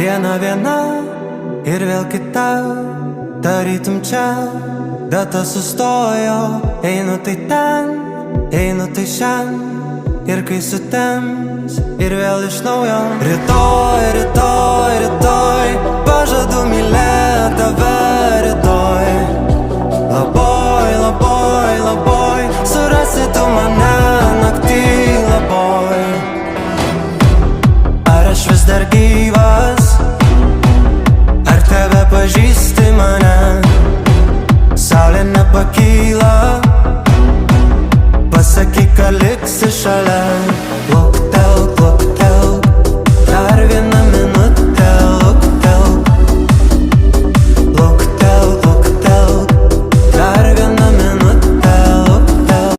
Diena viena ir vėl kita, tarytum čia data sustojo. Einu tai ten, einu tai šen, ir kai sutems ir vėl iš naujo. Rytoj, rytoj, rytoj, pažadu mylėt tave rytoj. Labai, labai, labai, surasi tu mane naktį labai. Ar aš vis dar gyvas, ar tebe pažįsti mane? Saulė nepakyla, pasakyk, kad liksi šalia.